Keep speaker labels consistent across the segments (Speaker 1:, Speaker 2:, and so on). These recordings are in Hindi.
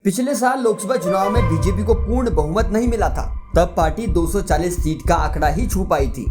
Speaker 1: पिछले साल लोकसभा चुनाव में बीजेपी को पूर्ण बहुमत नहीं मिला था। तब पार्टी 240 सीट का आंकड़ा ही छू पाई थी।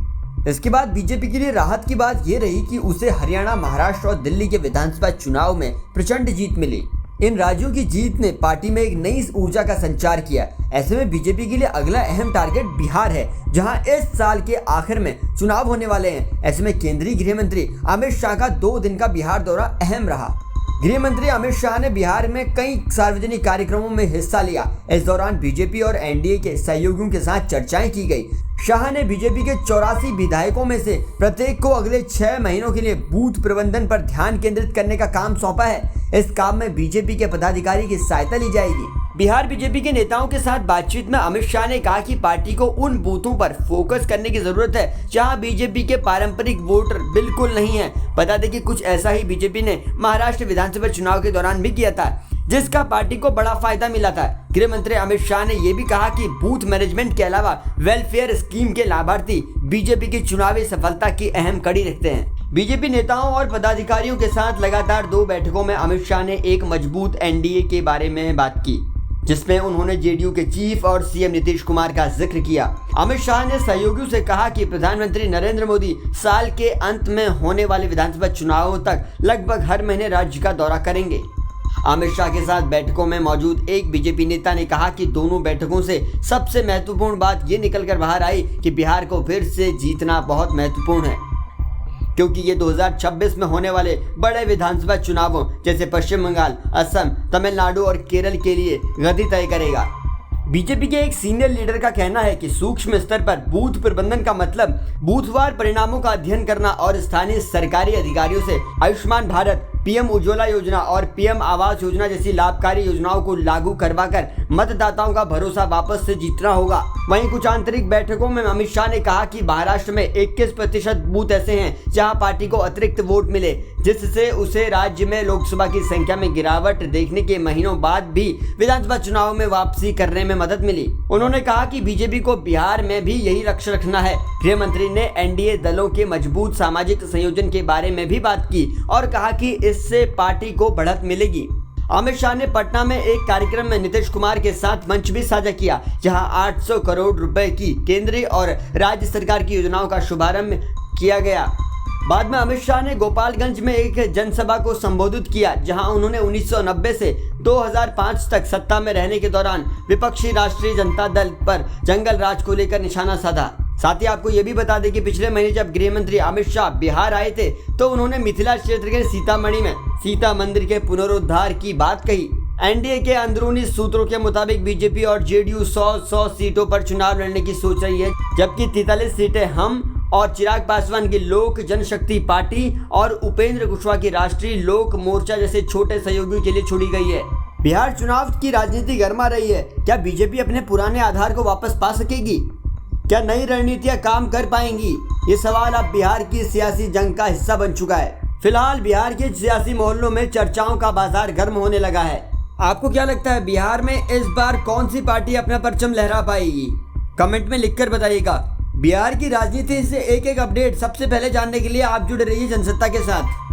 Speaker 1: इसके बाद बीजेपी के लिए राहत की बात यह रही कि उसे हरियाणा, महाराष्ट्र और दिल्ली के विधानसभा चुनाव में प्रचंड जीत मिली। इन राज्यों की जीत ने पार्टी में एक नई ऊर्जा का संचार किया। ऐसे में बीजेपी के लिए अगला अहम टारगेट बिहार है, जहां इस साल के आखिर में चुनाव होने वाले हैं। ऐसे में केंद्रीय गृह मंत्री अमित शाह का 2 दिन का बिहार दौरा अहम रहा। गृह मंत्री अमित शाह ने बिहार में कई सार्वजनिक कार्यक्रमों में हिस्सा लिया। इस दौरान बीजेपी और एनडीए के सहयोगियों के साथ चर्चाएं की गई। शाह ने बीजेपी के 84 विधायकों में से प्रत्येक को अगले 6 महीनों के लिए बूथ प्रबंधन पर ध्यान केंद्रित करने का काम सौंपा है। इस काम में बीजेपी के पदाधिकारी की सहायता ली जाएगी। बिहार बीजेपी के नेताओं के साथ बातचीत में अमित शाह ने कहा कि पार्टी को उन बूथों पर फोकस करने की जरूरत है जहां बीजेपी के पारंपरिक वोटर बिल्कुल नहीं है। बता दें कि कुछ ऐसा ही बीजेपी ने महाराष्ट्र विधानसभा चुनाव के दौरान भी किया था, जिसका पार्टी को बड़ा फायदा मिला था। गृह मंत्री अमित शाह ने यह भी कहा कि बूथ मैनेजमेंट के अलावा वेलफेयर स्कीम के लाभार्थी बीजेपी की चुनावी सफलता की अहम कड़ी रखते हैं। बीजेपी नेताओं और पदाधिकारियों के साथ लगातार 2 बैठकों में अमित शाह ने एक मजबूत एनडीए के बारे में बात की, जिसमें उन्होंने जेडीयू के चीफ और सीएम नीतीश कुमार का जिक्र किया। अमित शाह ने सहयोगियों से कहा कि प्रधानमंत्री नरेंद्र मोदी साल के अंत में होने वाले विधानसभा चुनावों तक लगभग हर महीने राज्य का दौरा करेंगे। अमित शाह के साथ बैठकों में मौजूद एक बीजेपी नेता ने कहा कि दोनों बैठकों से सबसे महत्वपूर्ण बात ये निकलकर बाहर आई कि बिहार को फिर से जीतना बहुत महत्वपूर्ण है, क्योंकि ये 2026 में होने वाले बड़े विधानसभा चुनावों जैसे पश्चिम बंगाल, असम, तमिलनाडु और केरल के लिए गति तय करेगा। बीजेपी के एक सीनियर लीडर का कहना है कि सूक्ष्म स्तर पर बूथ प्रबंधन का मतलब बूथवार परिणामों का अध्ययन करना और स्थानीय सरकारी अधिकारियों से आयुष्मान भारत, पीएम उज्ज्वला योजना और पीएम आवास योजना जैसी लाभकारी योजनाओं को लागू करवाकर मतदाताओं का भरोसा वापस से जीतना होगा। वहीं कुछ आंतरिक बैठकों में अमित शाह ने कहा कि महाराष्ट्र में 21% बूथ ऐसे हैं जहां पार्टी को अतिरिक्त वोट मिले, जिससे उसे राज्य में लोकसभा की संख्या में गिरावट देखने के महीनों बाद भी विधानसभा चुनाव में वापसी करने में मदद मिली। उन्होंने कहा कि बीजेपी को बिहार में भी यही लक्ष्य रखना है। गृह मंत्री ने एनडीए दलों के मजबूत सामाजिक संयोजन के बारे में भी बात की और कहा कि इससे पार्टी को बढ़त मिलेगी। अमित शाह ने पटना में एक कार्यक्रम में नीतीश कुमार के साथ मंच भी साझा किया, जहां 800 करोड़ रुपए की केंद्रीय और राज्य सरकार की योजनाओं का शुभारंभ किया गया। बाद में अमित शाह ने गोपालगंज में एक जनसभा को संबोधित किया, जहां उन्होंने 1990 से 2005 तक सत्ता में रहने के दौरान विपक्षी राष्ट्रीय जनता दल पर जंगल राज को लेकर निशाना साधा। साथ ही आपको यह भी बता दें कि पिछले महीने जब गृह मंत्री अमित शाह बिहार आए थे तो उन्होंने मिथिला क्षेत्र के सीतामढ़ी में सीता मंदिर के पुनरुद्धार की बात कही। एनडीए के अंदरूनी सूत्रों के मुताबिक बीजेपी और जेडीयू 100 सीटों पर चुनाव लड़ने की सोच रही है, जबकि 43 सीटें हम और चिराग पासवान की लोक जनशक्ति पार्टी और उपेंद्र कुशवाहा की राष्ट्रीय लोक मोर्चा जैसे छोटे सहयोगियों के लिए छोड़ी गई है। बिहार चुनाव की राजनीति गर्मा रही है। क्या बीजेपी अपने पुराने आधार को वापस पा सकेगी? क्या नई रणनीतियां काम कर पाएंगी? ये सवाल अब बिहार की सियासी जंग का हिस्सा बन चुका है। फिलहाल बिहार के सियासी मोहल्लों में चर्चाओं का बाजार गर्म होने लगा है। आपको क्या लगता है, बिहार में इस बार कौन सी पार्टी अपना परचम लहरा पाएगी? कमेंट में लिखकर बताइएगा। बिहार की राजनीति से एक अपडेट सबसे पहले जानने के लिए आप जुड़े रहिए जनसत्ता के साथ।